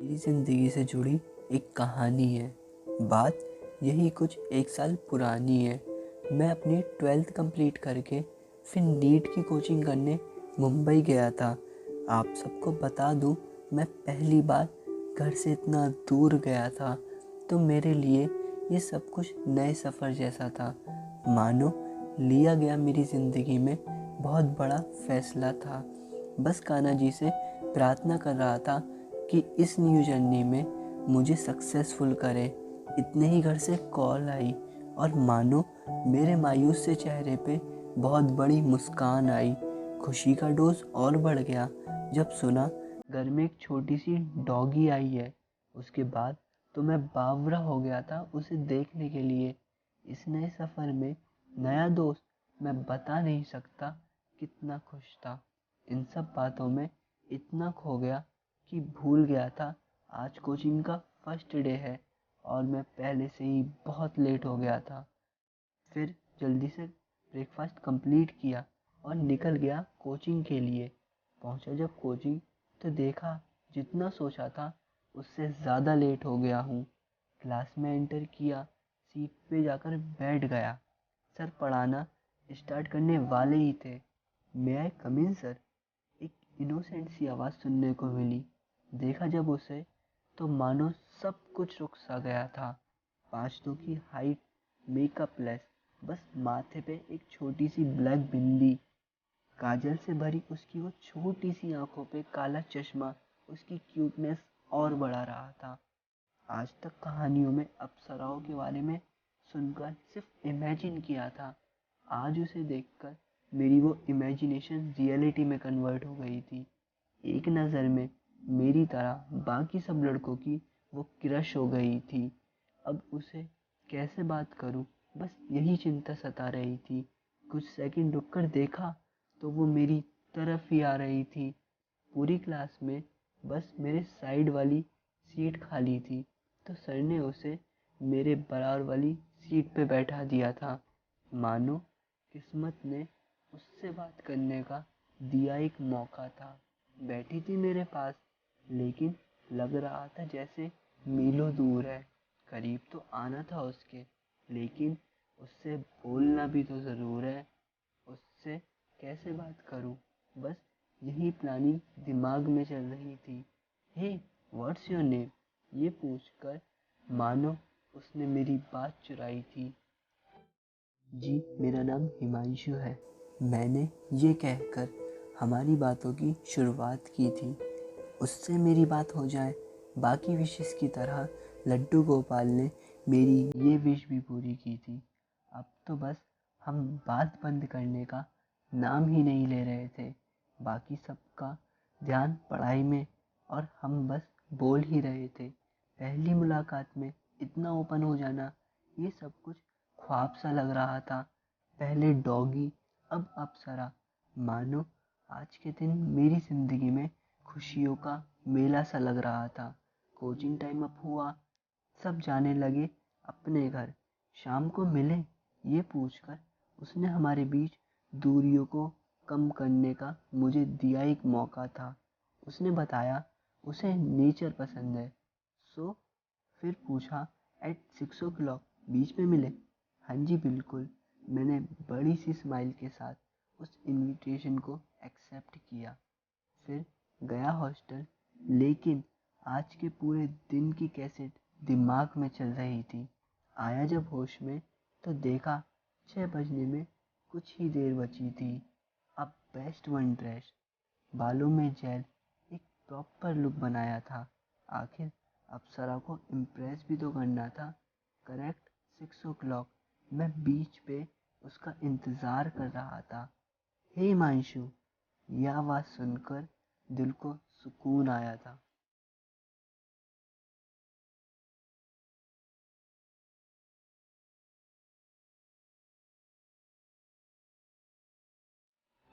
मेरी ज़िंदगी से जुड़ी एक कहानी है। बात यही कुछ 1 साल पुरानी है। मैं अपनी 12th कंप्लीट करके फिर नीट की कोचिंग करने मुंबई गया था। आप सबको बता दूं, मैं पहली बार घर से इतना दूर गया था, तो मेरे लिए ये सब कुछ नए सफ़र जैसा था। मानो लिया गया मेरी ज़िंदगी में बहुत बड़ा फ़ैसला था। बस कान्हा जी से प्रार्थना कर रहा था कि इस न्यू जर्नी में मुझे सक्सेसफुल करे। इतने ही घर से कॉल आई और मानो मेरे मायूस से चेहरे पे बहुत बड़ी मुस्कान आई। खुशी का डोज और बढ़ गया जब सुना घर में एक छोटी सी डॉगी आई है। उसके बाद तो मैं बावरा हो गया था उसे देखने के लिए। इस नए सफ़र में नया दोस्त, मैं बता नहीं सकता कितना खुश था। इन सब बातों में इतना खो गया कि भूल गया था आज कोचिंग का फर्स्ट डे है और मैं पहले से ही बहुत लेट हो गया था। फिर जल्दी से ब्रेकफास्ट कंप्लीट किया और निकल गया कोचिंग के लिए। पहुंचा जब कोचिंग तो देखा जितना सोचा था उससे ज़्यादा लेट हो गया हूँ। क्लास में एंटर किया, सीट पे जाकर बैठ गया। सर पढ़ाना स्टार्ट करने वाले ही थे। मे आई कम इन सर? एक इनोसेंट सी आवाज़ सुनने को मिली। देखा जब उसे तो मानो सब कुछ रुक सा गया था। 5'2" की हाइट, मेकअप लेस, बस माथे पे एक छोटी सी ब्लैक बिंदी, काजल से भरी उसकी वो छोटी सी आंखों पे काला चश्मा उसकी क्यूटनेस और बढ़ा रहा था। आज तक कहानियों में अप्सराओं के बारे में सुनकर सिर्फ इमेजिन किया था। आज उसे देखकर मेरी वो इमेजिनेशन रियलिटी में कन्वर्ट हो गई थी। एक नज़र में मेरी तरह बाकी सब लड़कों की वो क्रश हो गई थी। अब उसे कैसे बात करूं, बस यही चिंता सता रही थी। कुछ सेकंड रुककर देखा तो वो मेरी तरफ ही आ रही थी। पूरी क्लास में बस मेरे साइड वाली सीट खाली थी, तो सर ने उसे मेरे बराबर वाली सीट पे बैठा दिया था। मानो किस्मत ने उससे बात करने का दिया एक मौका था। बैठी थी मेरे पास, लेकिन लग रहा था जैसे मीलों दूर है। करीब तो आना था उसके, लेकिन उससे बोलना भी तो ज़रूर है। उससे कैसे बात करूं, बस यही प्लानिंग दिमाग में चल रही थी। हे, व्हाट्स योर नेम? ये पूछकर मानो उसने मेरी बात चुराई थी। जी, मेरा नाम हिमांशु है। मैंने ये कहकर हमारी बातों की शुरुआत की थी। उससे मेरी बात हो जाए, बाकी विशेष की तरह लड्डू गोपाल ने मेरी ये विश भी पूरी की थी। अब तो बस हम बात बंद करने का नाम ही नहीं ले रहे थे। बाकी सबका ध्यान पढ़ाई में और हम बस बोल ही रहे थे। पहली मुलाकात में इतना ओपन हो जाना, ये सब कुछ ख्वाब सा लग रहा था। पहले डॉगी, अब अप्सरा। मानो आज के दिन मेरी ज़िंदगी में खुशियों का मेला सा लग रहा था। कोचिंग टाइम अप हुआ, सब जाने लगे अपने घर। शाम को मिले, ये पूछकर उसने हमारे बीच दूरियों को कम करने का मुझे दिया एक मौका था। उसने बताया उसे नेचर पसंद है। सो फिर पूछा, एट 6 o'clock बीच में मिले? हाँ जी बिल्कुल। मैंने बड़ी सी स्माइल के साथ उस इनविटेशन को एक्सेप्ट किया। फिर गया हॉस्टल, लेकिन आज के पूरे दिन की कैसेट दिमाग में चल रही थी। आया जब होश में तो देखा 6 बजने में कुछ ही देर बची थी। अब बेस्ट वन ड्रेस, बालों में जेल, एक प्रॉपर लुक बनाया था। आखिर अप्सरा को इम्प्रेस भी तो करना था। करेक्ट 6 o'clock मैं बीच पे उसका इंतज़ार कर रहा था। हे हिमांशु, यह आवाज़ सुनकर दिल को सुकून आया था।